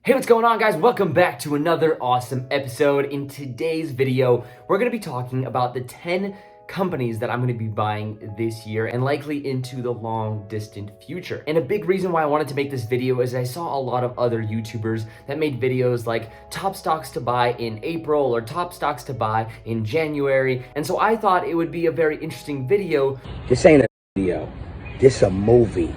Hey, what's going on, guys? Welcome back to another awesome episode. In today's video, we're going to be talking about the 10 companies that I'm going to be buying this year and likely into the long distant future. And a big reason why I wanted to make this video is I saw a lot of other YouTubers that made videos like top stocks to buy in April or top stocks to buy in January. And so I thought it would be a very interesting video. This ain't a video, this a movie.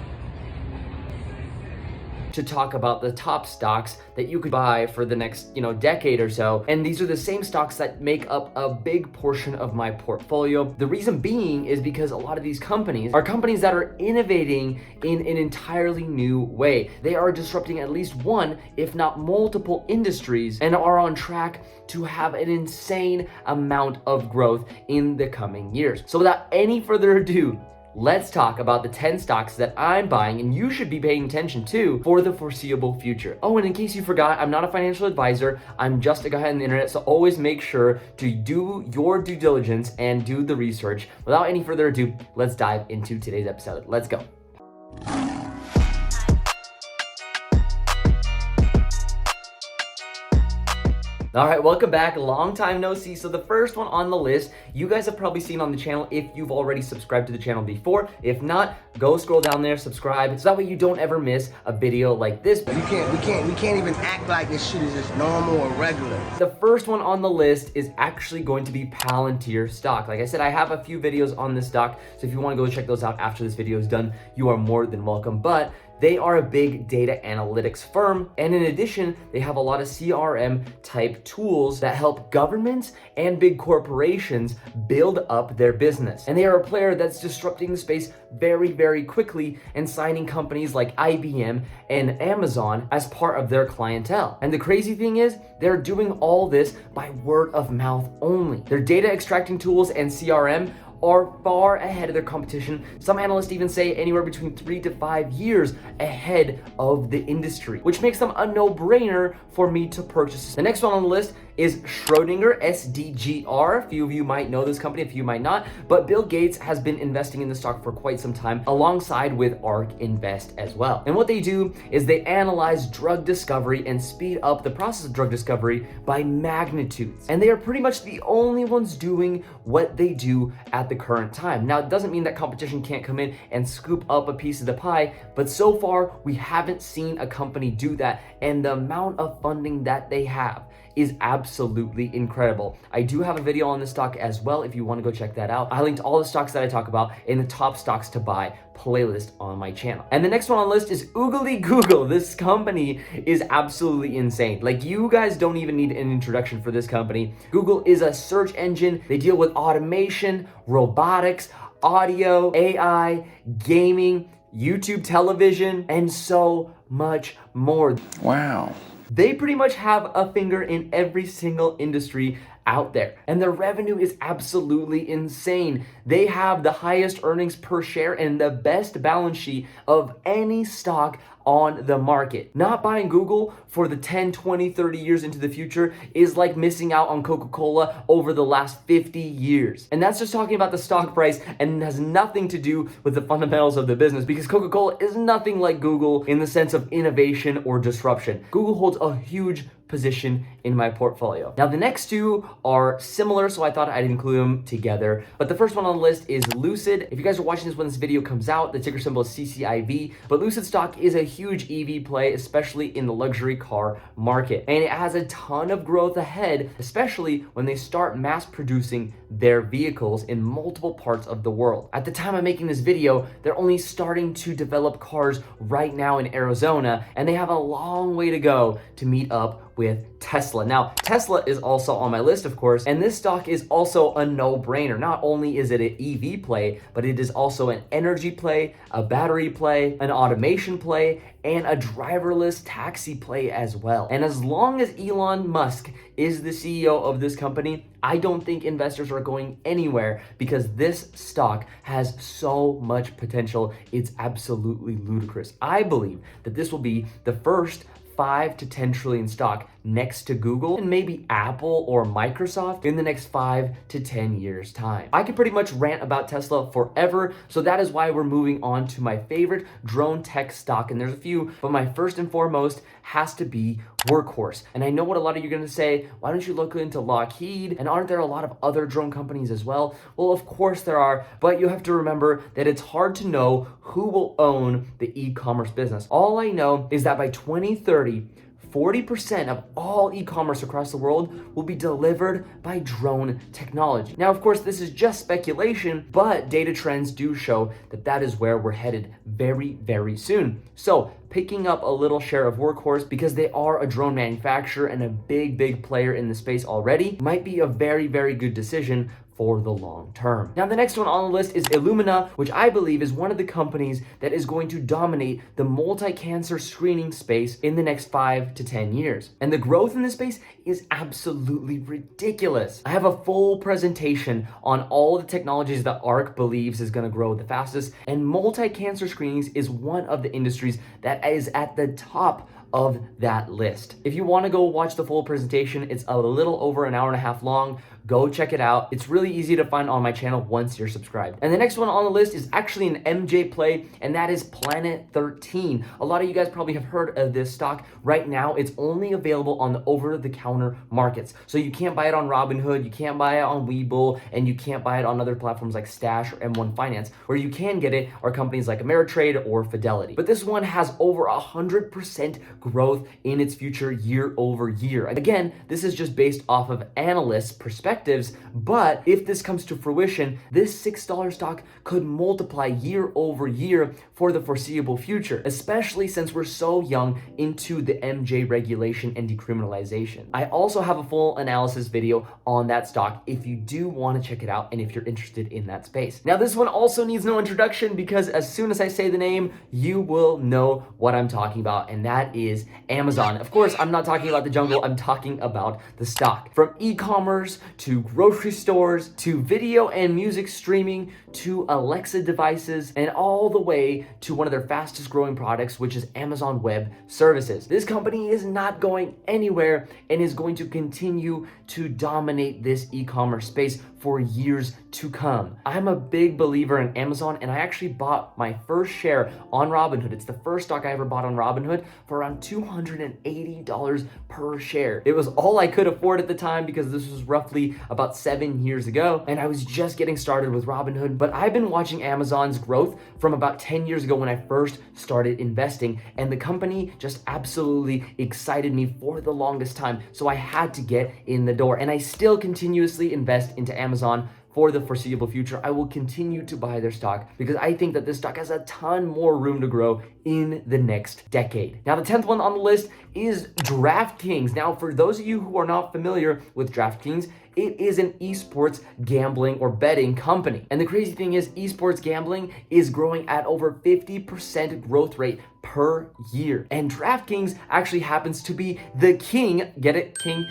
To talk about the top stocks that you could buy for the next, decade or so. And these are the same stocks that make up a big portion of my portfolio. The reason being is because a lot of these companies are companies that are innovating in an entirely new way. They are disrupting at least one, if not multiple industries, and are on track to have an insane amount of growth in the coming years. So without any further ado, let's talk about the 10 stocks that I'm buying and you should be paying attention to for the foreseeable future. Oh, and in case you forgot, I'm not a financial advisor. I'm just a guy on the internet, so always make sure to do your due diligence and do the research. Without any further ado, let's dive into today's episode. Let's go. All right, welcome back. Long time no see. So the first one on the list, you guys have probably seen on the channel if you've already subscribed to the channel before. If not, go scroll down there, subscribe, so that way you don't ever miss a video like this. We can't even act like this shit is just normal or regular. The first one on the list is actually going to be Palantir stock. Like I said, I have a few videos on this stock, so if you want to go check those out after this video is done, you are more than welcome. But they are a big data analytics firm, and in addition, they have a lot of CRM type tools that help governments and big corporations build up their business. And they are a player that's disrupting the space very, very quickly and signing companies like IBM and Amazon as part of their clientele. And the crazy thing is, they're doing all this by word of mouth only. Their data extracting tools and CRM are far ahead of their competition. Some analysts even say anywhere between 3 to 5 years ahead of the industry, which makes them a no-brainer for me to purchase. The next one on the list is Schrödinger, SDGR. A few of you might know this company, a few might not, but Bill Gates has been investing in the stock for quite some time alongside with ARK Invest as well. And what they do is they analyze drug discovery and speed up the process of drug discovery by magnitudes. And they are pretty much the only ones doing what they do at the current time. Now, it doesn't mean that competition can't come in and scoop up a piece of the pie, but so far we haven't seen a company do that, and the amount of funding that they have is absolutely incredible. I do have a video on this stock as well if you want to go check that out. I linked all the stocks that I talk about in the top stocks to buy playlist on my channel. And the next one on the list is Oogly Google. This company is absolutely insane. Like, you guys don't even need an introduction for this company. Google is a search engine. They deal with automation, robotics, audio, AI, gaming, YouTube television, and so much more. Wow. They pretty much have a finger in every single industry out there, and their revenue is absolutely insane. They have the highest earnings per share and the best balance sheet of any stock on the market. Not buying Google for the 10, 20, 30 years into the future is like missing out on Coca-Cola over the last 50 years. And that's just talking about the stock price and has nothing to do with the fundamentals of the business, because Coca-Cola is nothing like Google in the sense of innovation or disruption. Google holds a huge position in my portfolio. Now, the next two are similar, so I thought I'd include them together. But the first one on the list is Lucid. If you guys are watching this when this video comes out, the ticker symbol is CCIV. But Lucid stock is a huge EV play, especially in the luxury car market. And it has a ton of growth ahead, especially when they start mass producing their vehicles in multiple parts of the world. At the time I'm making this video, they're only starting to develop cars right now in Arizona, and they have a long way to go to meet up with Tesla. Now, Tesla is also on my list, of course, and this stock is also a no-brainer. Not only is it an EV play, but it is also an energy play, a battery play, an automation play, and a driverless taxi play as well. And as long as Elon Musk is the CEO of this company, I don't think investors are going anywhere, because this stock has so much potential. It's absolutely ludicrous. I believe that this will be the first 5 to 10 trillion stock next to Google and maybe Apple or Microsoft in the next 5 to 10 years time. I could pretty much rant about Tesla forever, so that is why we're moving on to my favorite drone tech stock, and there's a few, but my first and foremost has to be Workhorse. And I know what a lot of you are gonna say, why don't you look into Lockheed? And aren't there a lot of other drone companies as well? Well, of course there are, but you have to remember that it's hard to know who will own the e-commerce business. All I know is that by 2030, 40% of all e-commerce across the world will be delivered by drone technology. Now, of course, this is just speculation, but data trends do show that that is where we're headed very, very soon. So picking up a little share of Workhorse because they are a drone manufacturer and a big, big player in the space already might be a very, very good decision for the long term. Now, the next one on the list is Illumina, which I believe is one of the companies that is going to dominate the multi-cancer screening space in the next 5 to 10 years. And the growth in this space is absolutely ridiculous. I have a full presentation on all the technologies that ARC believes is going to grow the fastest, and multi-cancer screenings is one of the industries that is at the top of that list. If you want to go watch the full presentation, it's a little over an hour and a half long. Go check it out. It's really easy to find on my channel once you're subscribed. And the next one on the list is actually an MJ play, and that is Planet 13. A lot of you guys probably have heard of this stock. Right now, it's only available on the over-the-counter markets. So you can't buy it on Robinhood, you can't buy it on WeBull, and you can't buy it on other platforms like Stash or M1 Finance. Where you can get it are companies like Ameritrade or Fidelity. But this one has over 100% growth in its future year over year. Again, this is just based off of analysts' perspectives, but if this comes to fruition, this $6 stock could multiply year over year for the foreseeable future, especially since we're so young into the MJ regulation and decriminalization. I also have a full analysis video on that stock if you do want to check it out and if you're interested in that space. Now, this one also needs no introduction because as soon as I say the name, you will know what I'm talking about, and that is Amazon. Of course, I'm not talking about the jungle, I'm talking about the stock. From e-commerce to grocery stores to video and music streaming to Alexa devices and all the way to one of their fastest growing products, which is Amazon Web Services. This company is not going anywhere and is going to continue to dominate this e-commerce space for years to come. I'm a big believer in Amazon, and I actually bought my first share on Robinhood. It's the first stock I ever bought on Robinhood for around $280 per share. It was all I could afford at the time because this was roughly about 7 years ago, and I was just getting started with Robinhood. But I've been watching Amazon's growth from about 10 years ago when I first started investing, and the company just absolutely excited me for the longest time. So I had to get in the door, and I still continuously invest into Amazon for the foreseeable future. I will continue to buy their stock because I think that this stock has a ton more room to grow in the next decade. Now, the 10th one on the list is DraftKings. Now, for those of you who are not familiar with DraftKings, it is an esports gambling or betting company. And the crazy thing is esports gambling is growing at over 50% growth rate per year. And DraftKings actually happens to be the king, get it, king?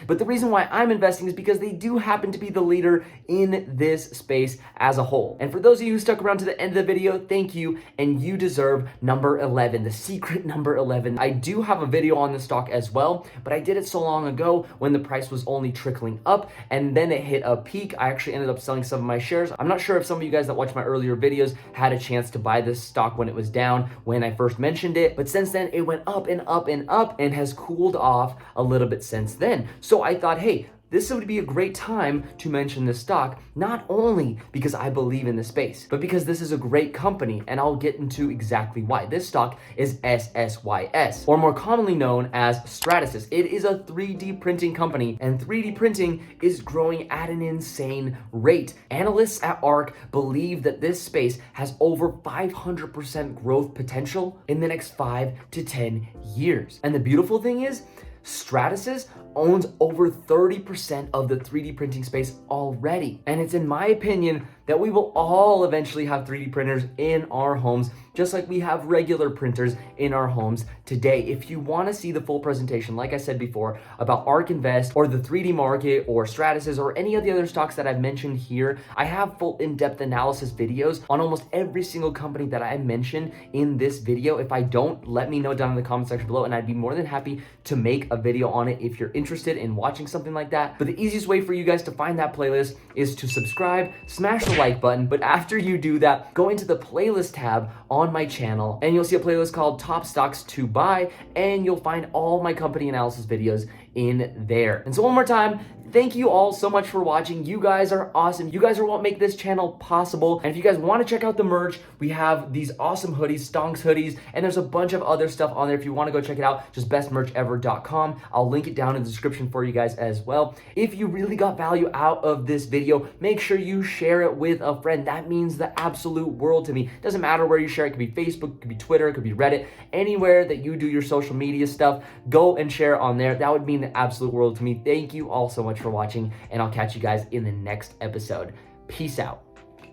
But the reason why I'm investing is because they do happen to be the leader in this space as a whole. And for those of you who stuck around to the end of the video, thank you, and you deserve number 11, the secret number 11. I do have a video on this stock as well, but I did it so long ago when the price was only trickling up, and then it hit a peak. I actually ended up selling some of my shares. I'm not sure if some of you guys that watched my earlier videos had a chance to buy this stock when it was down, when I first mentioned it, but since then it went up and up and up and has cooled off a little bit since then. So I thought, hey, this would be a great time to mention this stock, not only because I believe in the space, but because this is a great company, and I'll get into exactly why. This stock is SSYS, or more commonly known as Stratasys. It is a 3D printing company, and 3D printing is growing at an insane rate. Analysts at ARC believe that this space has over 500% growth potential in the next 5 to 10 years. And the beautiful thing is, Stratasys owns over 30% of the 3D printing space already. And it's in my opinion that we will all eventually have 3D printers in our homes, just like we have regular printers in our homes today. If you want to see the full presentation, like I said before, about ARK Invest or the 3D market or Stratasys or any of the other stocks that I've mentioned here, I have full in-depth analysis videos on almost every single company that I mentioned in this video. If I don't, let me know down in the comment section below, and I'd be more than happy to make a video on it if you're interested in watching something like that. But the easiest way for you guys to find that playlist is to subscribe, smash the like button, but after you do that, go into the playlist tab on my channel and you'll see a playlist called Top Stocks to Buy, and you'll find all my company analysis videos in there. And so one more time, thank you all so much for watching. You guys are awesome. You guys are what make this channel possible. And if you guys want to check out the merch, we have these awesome hoodies, Stonks hoodies, and there's a bunch of other stuff on there. If you want to go check it out, just bestmerchever.com. I'll link it down in the description for you guys as well. If you really got value out of this video, make sure you share it with a friend. That means the absolute world to me. It doesn't matter where you share it. It could be Facebook, it could be Twitter, it could be Reddit, anywhere that you do your social media stuff, go and share on there. That would mean the absolute world to me. Thank you all so much for watching, and I'll catch you guys in the next episode. Peace out.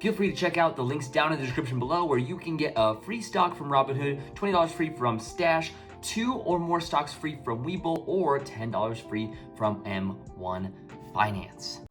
Feel free to check out the links down in the description below where you can get a free stock from Robinhood, $20 free from Stash, 2 or more stocks free from WeBull, or $10 free from M1 Finance.